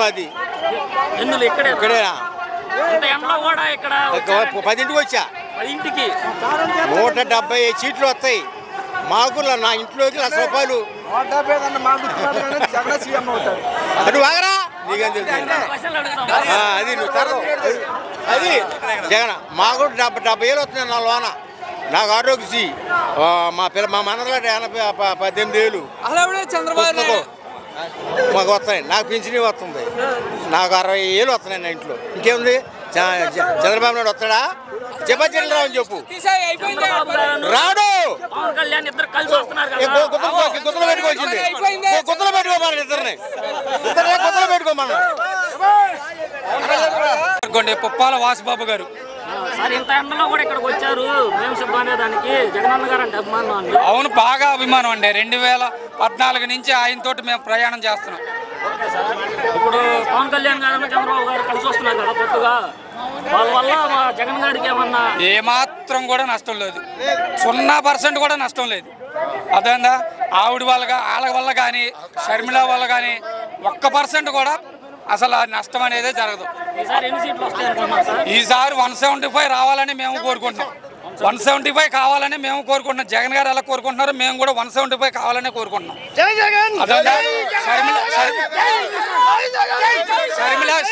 మాది. ఎందులో ఇక్కడేనా? ఎండలో కూడా ఇక్కడ 10ంటికి వచ్చా. 10ంటికి 170 సీట్లు వస్తాయి మాకు. నా ఇంట్లోకి ₹1,00,000. నువ్వు ఆగరా, నీకేం తెలుసు? అది నువ్వు అది జగన్ మాకు 70,000 వస్తున్నాయి నా లోన. నాకు ఆరోగ్యశ్రీ మా మనలో 18,000 చంద్రబాబు మాకు వస్తున్నాయి. నాకు పింఛనీ వస్తుంది. నాకు 60,000 వస్తున్నాయి నా ఇంట్లో. ఇంకేముంది? చంద్రబాబు నాయుడు వస్తాడా? చెప్పచ్చేరా అని చెప్పు. రాడు. గుత్తలు పెట్టుకోవాల్సింది. గుత్తలు పెట్టుకోమని ఇద్దరిని గుత్తలు పెట్టుకోమని. పుప్పాల వాసుబాబు గారు ఇంత ఎండలో కూడా ఇక్కడికి వచ్చారు. మేము సిద్ధమనే దానికి జగనన్న గారు అంటే అభిమానం అండి. అవును, బాగా అభిమానం అండి. 2014 నుంచి ఆయనతోటి మేము ప్రయాణం చేస్తున్నాం. ఇప్పుడు పవన్ కళ్యాణ్ గారు చంద్రబాబు గారు కలిసి వస్తున్నారు కదా కొత్తగా. వాళ్ళ వల్ల మా జగన్ గారికి ఏమన్నా ఏమాత్రం కూడా నష్టం లేదు. 0% కూడా నష్టం లేదు. అదేందా ఆవిడ వాళ్ళ వల్ల కానీ షర్మిల వల్ల కానీ 1% కూడా అసలు నష్టం అనేది జరగదు. ఈసారి 175 రావాలని మేము కోరుకుంటున్నాం. 175 కావాలని మేము కోరుకుంటున్నాం. జగన్ గారు ఎలా కోరుకుంటున్నారో మేము కూడా 175 కావాలని కోరుకుంటున్నాం.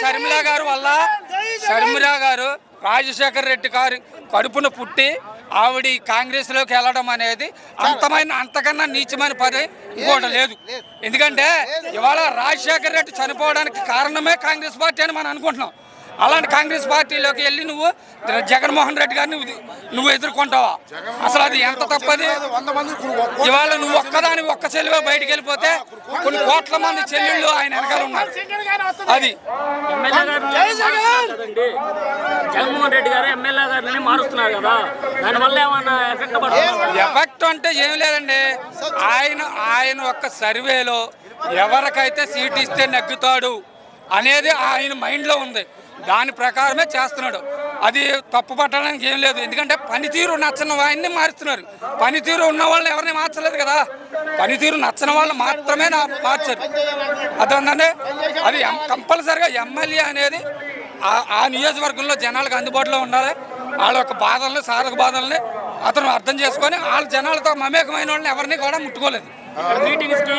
షర్మిల గారు వల్ల షర్మిల గారు రాజశేఖర్ రెడ్డి గారు కడుపున పుట్టి ఆవిడ కాంగ్రెస్లోకి వెళ్ళడం అనేది అంతకన్నా నీచమైన పని ఇంకోటి లేదు. ఎందుకంటే ఇవాళ రాజశేఖర్ రెడ్డి చనిపోవడానికి కారణమే కాంగ్రెస్ పార్టీ అని మనం అనుకుంటున్నాం. అలాంటి కాంగ్రెస్ పార్టీలోకి వెళ్ళి నువ్వు జగన్మోహన్ రెడ్డి గారిని నువ్వు ఎదుర్కొంటావా? అసలు అది ఎంత తప్పది? ఇవాళ నువ్వు ఒక్క చెల్లివే బయటికి వెళ్ళిపోతే కొన్ని కోట్ల మంది చెల్లెళ్ళు ఆయన వెనకాల ఉన్నారు. అది జగన్మోహన్ రెడ్డి గారు ఎమ్మెల్యే గారిని మారుస్తున్నారు కదా, దానివల్ల ఏమన్నా ఎఫెక్ట్ అంటే ఏం లేదండి. ఆయన ఒక్క సర్వేలో ఎవరికైతే సీట్ ఇస్తే నెగ్గుతాడు అనేది ఆయన మైండ్లో ఉంది. దాని ప్రకారమే చేస్తున్నాడు. అది తప్పు పట్టడానికి ఏం లేదు. ఎందుకంటే పనితీరు నచ్చని వాడిని మారుస్తున్నారు. పనితీరు ఉన్న వాళ్ళని ఎవరిని మార్చలేదు కదా. పనితీరు నచ్చని వాళ్ళు మాత్రమే మార్చారు. అదేంటంటే అది కంపల్సరిగా ఎమ్మెల్యే అనేది ఆ నియోజకవర్గంలో జనాలకు అందుబాటులో ఉండాలి. వాళ్ళ యొక్క బాధల్ని సాధక బాధల్ని అతను అర్థం చేసుకొని వాళ్ళ జనాలతో మమేకమైన వాళ్ళని ఎవరిని కూడా ముట్టుకోలేదు. మీటింగ్స్ కి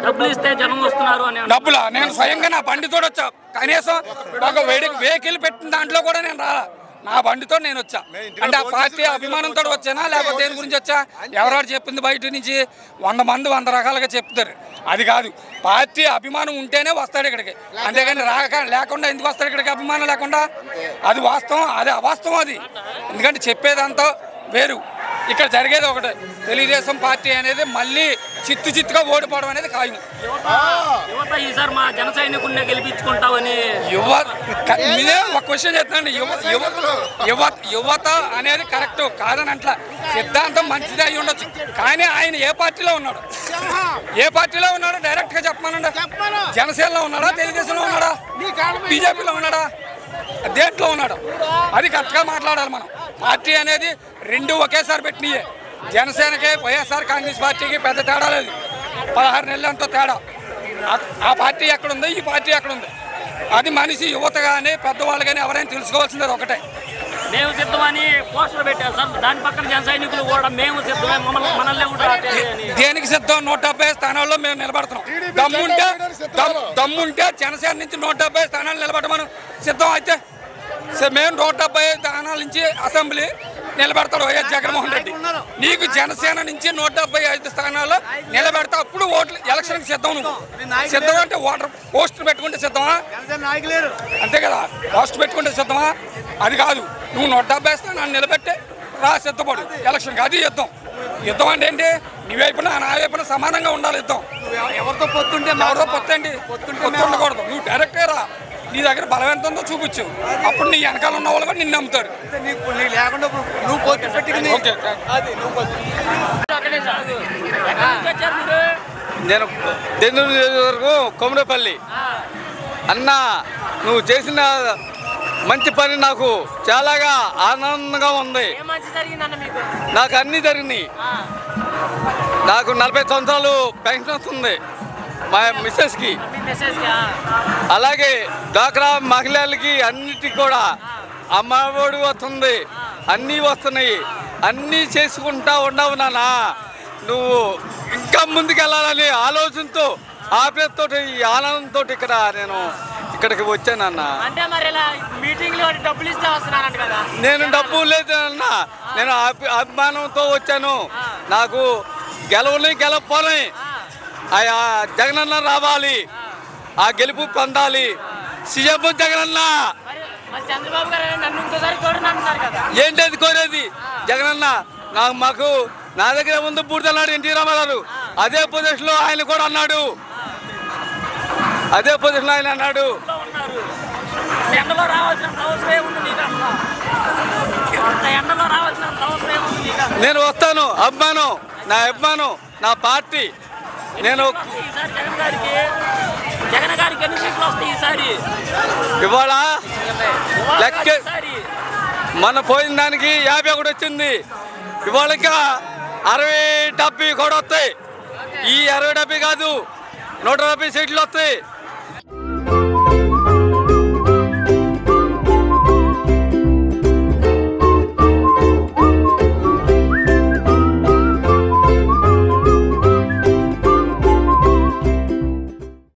డబ్బులు ఇస్తే జనం వస్తున్నారు అని. డబ్బులా? నేను స్వయంగా నా బండితో వచ్చా. కనీసం ఒక వెహికల్ పెట్టిన దాంట్లో కూడా నేను రాలా. నా బండితో నేను వచ్చా. అంటే ఆ పార్టీ అభిమానంతో వచ్చానా లేకపోతే దేని గురించి వచ్చా? ఎవరెవరు చెప్పింది బయట నుంచి 100 మంది 100 రకాలుగా చెప్తారు. అది కాదు, పార్టీ అభిమానం ఉంటేనే వస్తాడు ఇక్కడికి. అంతేగాని లేకుండా ఎందుకు వస్తాడు ఇక్కడికి? అభిమానం లేకుండా. అది వాస్తవం, అది అవాస్తవం. అది ఎందుకంటే చెప్పేదంతా వేరు. ఇక్కడ జరిగేది ఒకటే, తెలుగుదేశం పార్టీ అనేది మళ్ళీ చిత్తుగా ఓడిపోవడం అనేది ఖాయం. యువత ఈసారి మా జన సైనికుడిని గెలిపించుకుంటామని ఒక క్వశ్చన్ చెప్తాను. యువత అనేది కరెక్ట్ కాదని అట్లా సిద్ధాంతం మంచిది అయి ఉండొచ్చు. కానీ ఆయన ఏ పార్టీలో ఉన్నాడు డైరెక్ట్ గా చెప్పమనండి. జనసేనలో ఉన్నాడా, తెలుగుదేశంలో ఉన్నాడా, బీజేపీలో ఉన్నాడా, దేంట్లో ఉన్నాడు? అది కరెక్ట్గా మాట్లాడాలి మనం. పార్టీ అనేది రెండు ఒకేసారి పెట్టినయే. జనసేనకి వైఎస్ఆర్ కాంగ్రెస్ పార్టీకి పెద్ద తేడా లేదు. 16 నెలలంతా తేడా. ఆ పార్టీ ఎక్కడుందో ఈ పార్టీ ఎక్కడుంది అది మనిషి యువత కానీ పెద్దవాళ్ళు కానీ ఎవరైనా తెలుసుకోవాల్సింది ఒకటే. మేము సిద్ధమని పోస్టర్ పెట్టారు సార్. దాని పక్కన జన సైనికులు కూడా మేము సిద్ధమే, మనల్ని కూడా దేనికి సిద్ధం? 170 స్థానాల్లో మేము నిలబడుతున్నాం. దమ్ముంటే జనసేన నుంచి 170 స్థానాలు నిలబడమని సిద్ధం. అయితే మేము 170 స్థానాల నుంచి అసెంబ్లీ నిలబెడతాడు వైఎస్ జగన్మోహన్ రెడ్డి. నీకు జనసేన నుంచి 175 స్థానాల్లో నిలబెడతా. అప్పుడు ఓట్లు ఎలక్షన్కి సిద్ధం. నువ్వు సిద్ధం అంటే పోస్టర్ పెట్టుకుంటే సిద్ధమా? అంతే కదా, పోస్టర్ పెట్టుకుంటే సిద్ధమా? అది కాదు. నువ్వు 170 స్థానాలు నిలబెట్టే రా, సిద్ధపడు ఎలక్షన్కి. అది యుద్ధం అంటే ఏంటి? నీ వైపున నా వైపున సమానంగా ఉండాలి యుద్ధం. ఎవరితో పొత్తుంటే ఉండకూడదు. నువ్వు డైరెక్టే రా, నీ దగ్గర బలం ఎంత ఉందో చూపించు. అప్పుడు నీ వెనకాల ఉన్న వాళ్ళు కూడా నిన్ను నమ్ముతారు. నేను దెందూరు నియోజకవర్గం కొమరపల్లి. అన్న, నువ్వు చేసిన మంచి పని నాకు చాలాగా ఆనందంగా ఉంది. నాకు అన్నీ జరిగినాయి. నాకు 40 సంవత్సరాలు పెన్షన్ వస్తుంది. మా మిస్సెస్కి, అలాగే డ్వాక్రా మహిళలకి అన్నిటికీ కూడా అమ్మఒడి వస్తుంది, అన్నీ వస్తున్నాయి. అన్నీ చేసుకుంటా ఉండవు నాన్న. నువ్వు ఇంకా ముందుకెళ్ళాలని ఆలోచనతో ఆపేతో ఈ ఆనందంతో నేను ఇక్కడికి వచ్చానన్న. నేను డబ్బు లేదన్నా, నేను అభిమానంతో వచ్చాను. నాకు గెలవపోని జగనన్న రావాలి, ఆ గెలుపు పొందాలి. సీఎం జగనన్న. ఏంటది కోరేది? జగనన్న మాకు నా దగ్గర ముందు పూర్తన్నాడు ఎన్టీ రామారావు. అదే పొజిషన్లో ఆయన కూడా అన్నాడు, అదే పొజిషన్లో ఆయన అన్నాడు. నేను వస్తాను, అభిమానం, నా అభిమానం, నా పార్టీ. నేను ఇవాళ లెక్క మన పోయిన దానికి 51 వచ్చింది. ఇవాళ ఇంకా 60-70 కూడా వస్తాయి. ఈ 60-70 కాదు, 170 సీట్లు వస్తాయి.